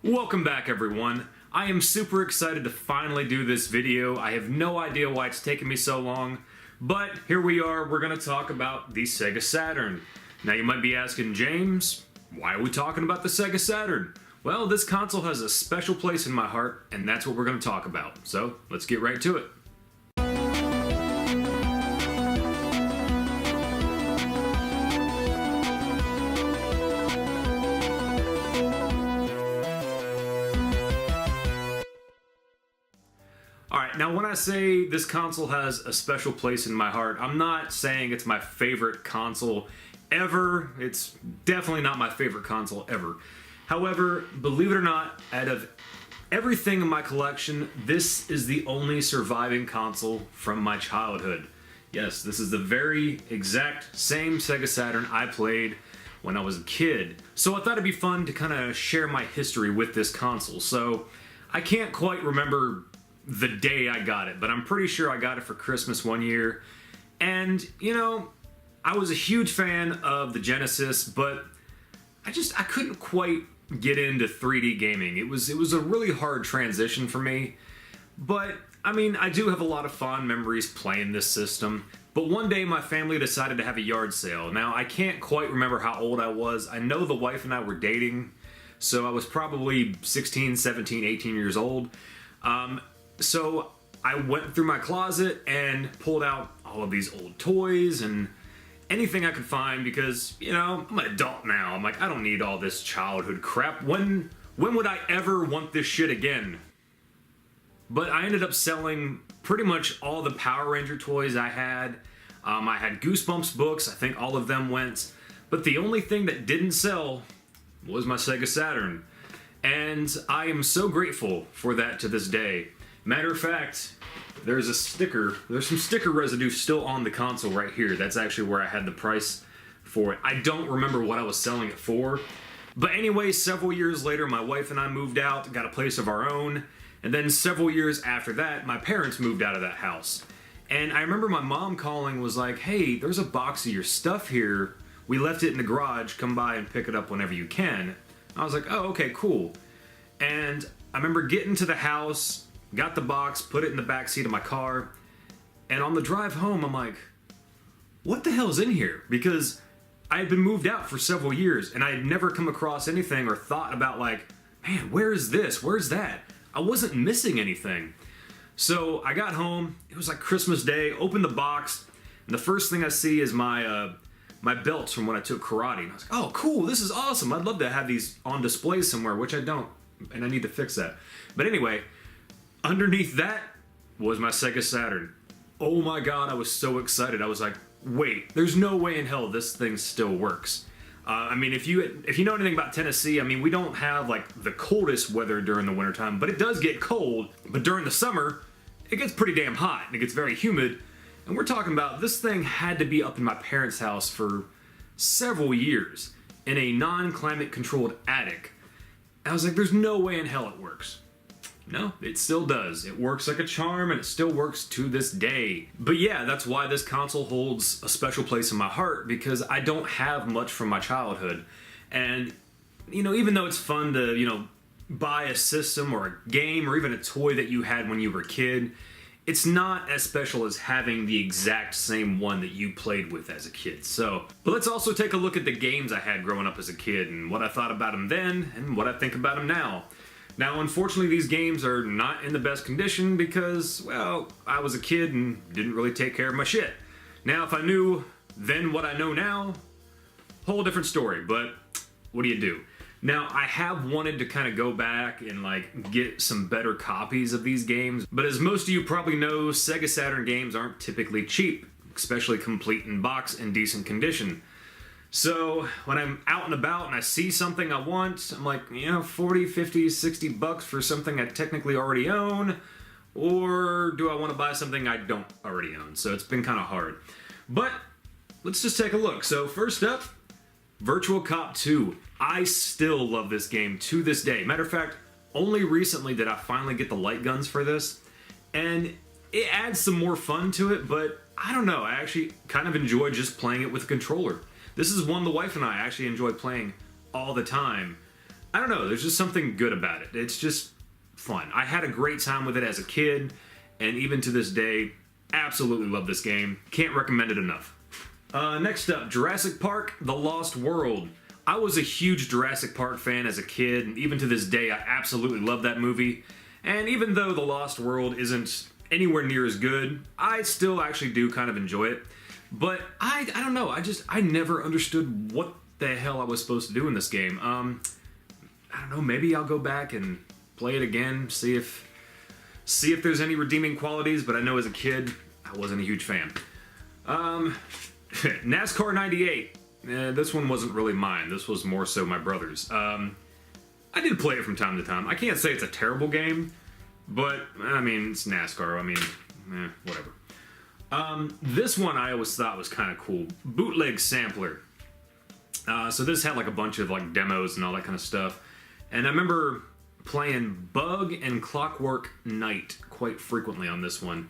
Welcome back, everyone. I am super excited to finally do this video. I have no idea why it's taken me so long, but here we are. We're going to talk about the Sega Saturn. Now you might be asking, James, why are we talking about the Sega Saturn? Well, this console has a special place in my heart, and that's what we're going to talk about. So let's get right to it. Alright, now when I say this console has a special place in my heart, I'm not saying it's my favorite console ever. It's definitely not my favorite console ever. However, believe it or not, out of everything in my collection, this is the only surviving console from my childhood. Yes, this is the very exact same Sega Saturn I played when I was a kid. So I thought it'd be fun to kind of share my history with this console. So I can't quite remember the day I got it, but I'm pretty sure I got it for Christmas one year. And, you know, I was a huge fan of the Genesis, but I couldn't quite get into 3D gaming. It was a really hard transition for me. But, I mean, I do have a lot of fond memories playing this system. But one day my family decided to have a yard sale. Now, I can't quite remember how old I was. I know the wife and I were dating, so I was probably 16, 17, 18 years old. So I went through my closet and pulled out all of these old toys and anything I could find because, you know, I'm an adult now. I'm like, I don't need all this childhood crap. When would I ever want this shit again? But I ended up selling pretty much all the Power Ranger toys I had. I had Goosebumps books. I think all of them went. But the only thing that didn't sell was my Sega Saturn. And I am so grateful for that to this day. Matter of fact, there's some sticker residue still on the console right here. That's actually where I had the price for it. I don't remember what I was selling it for. But anyway, several years later, my wife and I moved out, got a place of our own, and then several years after that, my parents moved out of that house. And I remember my mom calling, was like, hey, there's a box of your stuff here. We left it in the garage. Come by and pick it up whenever you can. I was like, oh, okay, cool. And I remember getting to the house, got the box, put it in the back seat of my car, and on the drive home, I'm like, what the hell's in here? Because I had been moved out for several years, and I had never come across anything or thought about like, man, where is this? Where's that? I wasn't missing anything. So I got home, it was like Christmas Day, opened the box, and the first thing I see is my belts from when I took karate. And I was like, oh, cool, this is awesome. I'd love to have these on display somewhere, which I don't, and I need to fix that. But anyway, underneath that was my Sega Saturn. Oh my god, I was so excited. I was like, wait, there's no way in hell this thing still works. I mean, if you know anything about Tennessee, I mean, we don't have like the coldest weather during the wintertime, but it does get cold. But during the summer, it gets pretty damn hot and it gets very humid. And we're talking about this thing had to be up in my parents' house for several years in a non-climate controlled attic. And I was like, there's no way in hell it works. No, it still does. It works like a charm, and it still works to this day. But yeah, that's why this console holds a special place in my heart, because I don't have much from my childhood. And, you know, even though it's fun to, you know, buy a system or a game or even a toy that you had when you were a kid, it's not as special as having the exact same one that you played with as a kid. So, but let's also take a look at the games I had growing up as a kid and what I thought about them then and what I think about them now. Now, unfortunately, these games are not in the best condition because, well, I was a kid and didn't really take care of my shit. Now, if I knew then what I know now, whole different story, but what do you do? Now, I have wanted to kind of go back and, like, get some better copies of these games, but as most of you probably know, Sega Saturn games aren't typically cheap, especially complete in box and decent condition. So when I'm out and about and I see something I want, I'm like, you know, 40, 50, 60 bucks for something I technically already own, or do I want to buy something I don't already own? So it's been kind of hard. But let's just take a look. So first up, Virtual Cop 2. I still love this game to this day. Matter of fact, only recently did I finally get the light guns for this, and it adds some more fun to it, but I don't know, I actually kind of enjoy just playing it with a controller. This is one the wife and I actually enjoy playing all the time. I don't know, there's just something good about it. It's just fun. I had a great time with it as a kid, and even to this day, absolutely love this game. Can't recommend it enough. Next up, Jurassic Park: The Lost World. I was a huge Jurassic Park fan as a kid, and even to this day, I absolutely love that movie. And even though The Lost World isn't anywhere near as good, I still actually do kind of enjoy it. But I don't know, I never understood what the hell I was supposed to do in this game. I don't know, maybe I'll go back and play it again, see if there's any redeeming qualities, but I know as a kid, I wasn't a huge fan. NASCAR 98. This one wasn't really mine. This was more so my brother's. I did play it from time to time. I can't say it's a terrible game, but, I mean, it's NASCAR. I mean, whatever. This one I always thought was kind of cool. Bootleg Sampler. So this had like a bunch of like demos and all that kind of stuff. And I remember playing Bug and Clockwork Knight quite frequently on this one.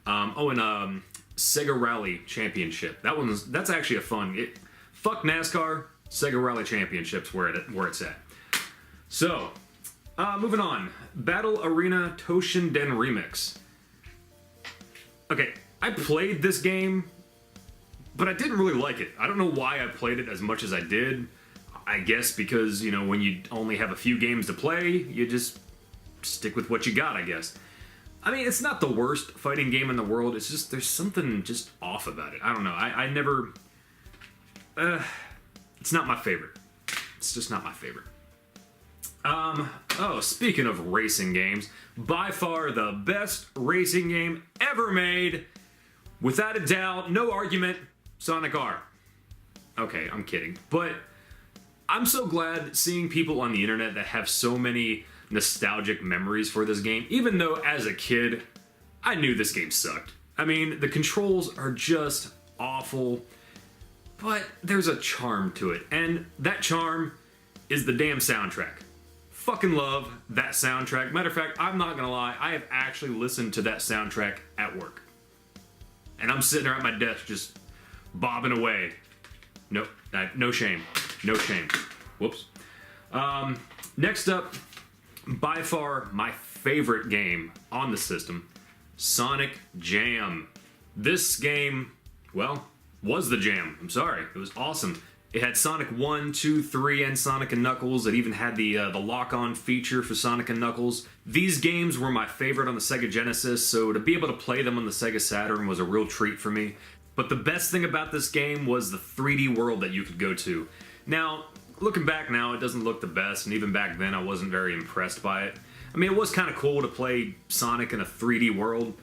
Sega Rally Championship. That's actually a fun. Fuck NASCAR. Sega Rally Championship's where it's at. So, moving on. Battle Arena Toshinden Remix. Okay, I played this game, but I didn't really like it. I don't know why I played it as much as I did. I guess because, you know, when you only have a few games to play, you just stick with what you got, I guess. I mean, it's not the worst fighting game in the world. It's just, there's something just off about it. I don't know. I never... it's not my favorite. It's just not my favorite. Speaking of racing games, by far the best racing game ever made, without a doubt, no argument, Sonic R. Okay, I'm kidding. But I'm so glad seeing people on the internet that have so many nostalgic memories for this game, even though as a kid, I knew this game sucked. I mean, the controls are just awful, but there's a charm to it, and that charm is the damn soundtrack. Fucking love that soundtrack. Matter of fact, I'm not gonna lie, I have actually listened to that soundtrack at work. And I'm sitting there at my desk just bobbing away. Nope, no shame. No shame. Whoops. Next up, by far my favorite game on the system, Sonic Jam. This game, well, was the jam. I'm sorry. It was awesome. It had Sonic 1, 2, 3, and Sonic & Knuckles. It even had the lock-on feature for Sonic & Knuckles. These games were my favorite on the Sega Genesis, so to be able to play them on the Sega Saturn was a real treat for me. But the best thing about this game was the 3D world that you could go to. Now, looking back now, it doesn't look the best, and even back then I wasn't very impressed by it. I mean, it was kind of cool to play Sonic in a 3D world,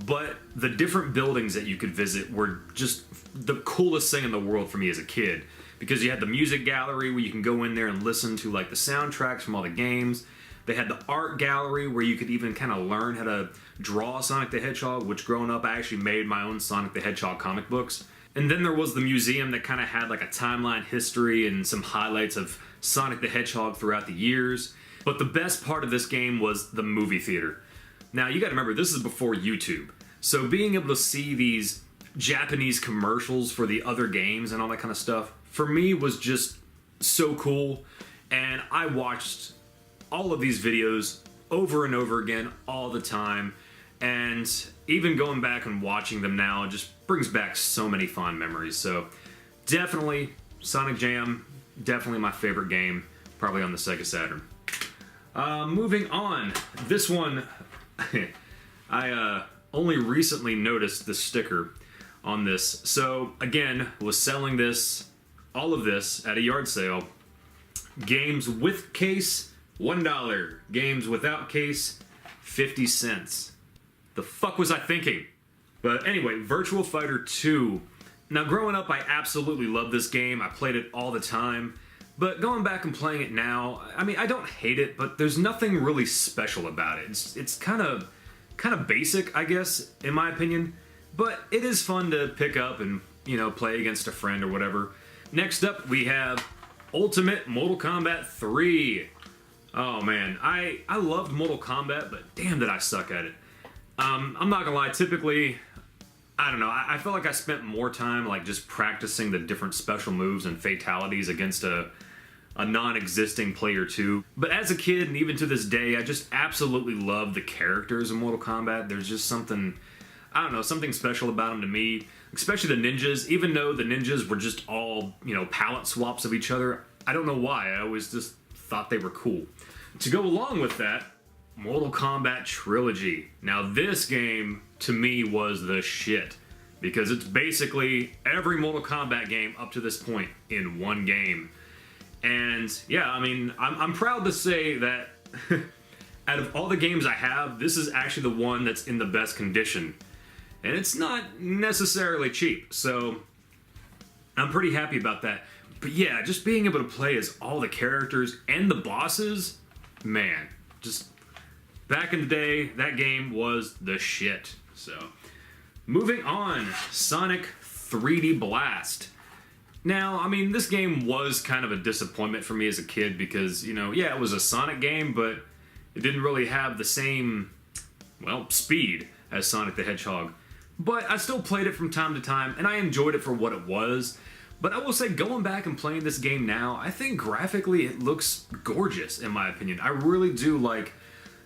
but the different buildings that you could visit were just the coolest thing in the world for me as a kid. Because you had the music gallery where you can go in there and listen to like the soundtracks from all the games. They had the art gallery where you could even kind of learn how to draw Sonic the Hedgehog, which growing up I actually made my own Sonic the Hedgehog comic books. And then there was the museum that kind of had like a timeline history and some highlights of Sonic the Hedgehog throughout the years. But the best part of this game was the movie theater. Now you gotta remember, this is before YouTube. So being able to see these Japanese commercials for the other games and all that kind of stuff, for me was just so cool. And I watched all of these videos over and over again all the time. And even going back and watching them now just brings back so many fond memories. So definitely Sonic Jam, definitely my favorite game, probably on the Sega Saturn. Moving on, this one, I only recently noticed the sticker on this. So again, was selling this, all of this at a yard sale. Games with case, $1. Games without case, 50 cents. The fuck was I thinking? But anyway, Virtua Fighter 2. Now growing up, I absolutely loved this game. I played it all the time. But going back and playing it now, I mean, I don't hate it, but there's nothing really special about it. It's kind of basic, I guess, in my opinion. But it is fun to pick up and, you know, play against a friend or whatever. Next up, we have Ultimate Mortal Kombat 3. Oh man, I loved Mortal Kombat, but damn did I suck at it. I'm not gonna lie, typically, I don't know, I felt like I spent more time like just practicing the different special moves and fatalities against a a non-existing player too. But as a kid, and even to this day, I just absolutely love the characters in Mortal Kombat. There's just something, I don't know, something special about them to me. Especially the ninjas, even though the ninjas were just all, palette swaps of each other. I don't know why, I always just thought they were cool. To go along with that, Mortal Kombat Trilogy. Now this game, to me, was the shit. Because it's basically every Mortal Kombat game up to this point in one game. And yeah, I mean, I'm proud to say that out of all the games I have, this is actually the one that's in the best condition. And it's not necessarily cheap, so I'm pretty happy about that. But yeah, just being able to play as all the characters and the bosses, man, just back in the day, that game was the shit. So, moving on, Sonic 3D Blast. Now, I mean, this game was kind of a disappointment for me as a kid because, yeah, it was a Sonic game, but it didn't really have the same, speed as Sonic the Hedgehog. But I still played it from time to time, and I enjoyed it for what it was. But I will say, going back and playing this game now, I think graphically it looks gorgeous, in my opinion. I really do like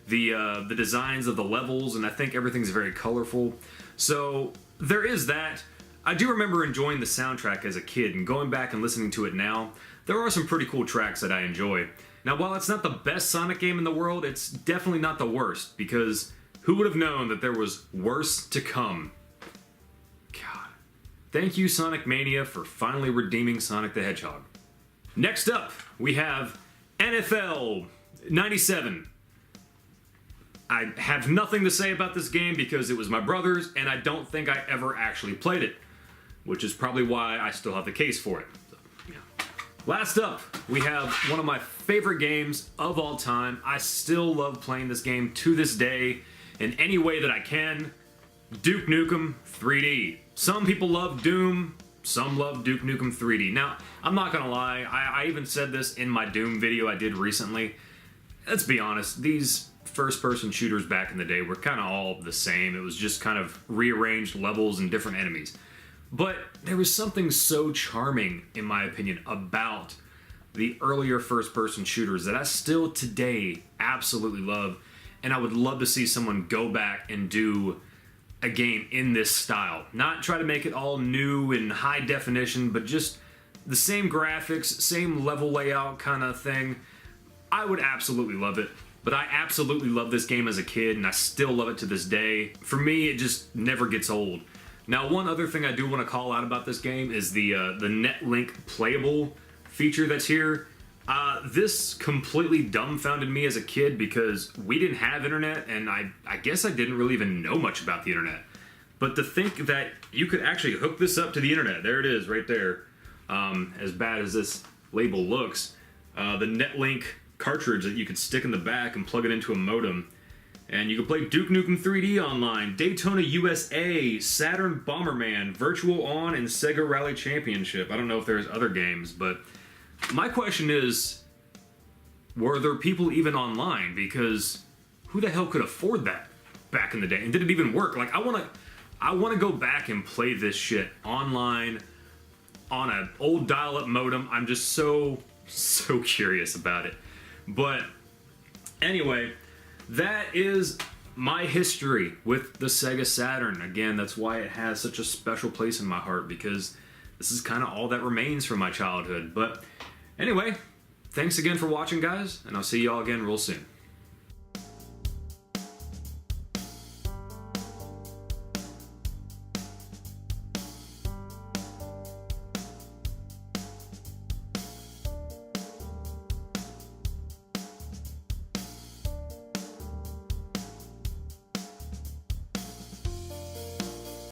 the designs of the levels, and I think everything's very colorful. So, there is that. I do remember enjoying the soundtrack as a kid, and going back and listening to it now, there are some pretty cool tracks that I enjoy. Now, while it's not the best Sonic game in the world, it's definitely not the worst, because who would have known that there was worse to come? God. Thank you, Sonic Mania, for finally redeeming Sonic the Hedgehog. Next up, we have NFL 97. I have nothing to say about this game because it was my brother's, and I don't think I ever actually played it, which is probably why I still have the case for it. So, yeah. Last up, we have one of my favorite games of all time. I still love playing this game to this day in any way that I can. Duke Nukem 3D. Some people love Doom, some love Duke Nukem 3D. Now, I'm not gonna lie, I even said this in my Doom video I did recently. Let's be honest, these first-person shooters back in the day were kind of all the same. It was just kind of rearranged levels and different enemies. But there was something so charming, in my opinion, about the earlier first-person shooters that I still today absolutely love, and I would love to see someone go back and do a game in this style. Not try to make it all new and high definition, but just the same graphics, same level layout kind of thing. I would absolutely love it. But I absolutely loved this game as a kid, and I still love it to this day. For me, it just never gets old. Now, one other thing I do want to call out about this game is the Netlink playable feature that's here. This completely dumbfounded me as a kid because we didn't have internet, and I guess I didn't really even know much about the internet. But to think that you could actually hook this up to the internet, there it is, right there. As bad as this label looks, the Netlink cartridge that you could stick in the back and plug it into a modem. And you can play Duke Nukem 3D online, Daytona USA, Saturn Bomberman, Virtual On, and Sega Rally Championship. I don't know if there's other games, but my question is, were there people even online? Because who the hell could afford that back in the day? And did it even work? Like, I want to go back and play this shit online on an old dial-up modem. I'm just so curious about it. But anyway, that is my history with the Sega Saturn. Again, that's why it has such a special place in my heart, because this is kind of all that remains from my childhood. But anyway, thanks again for watching, guys, and I'll see y'all again real soon.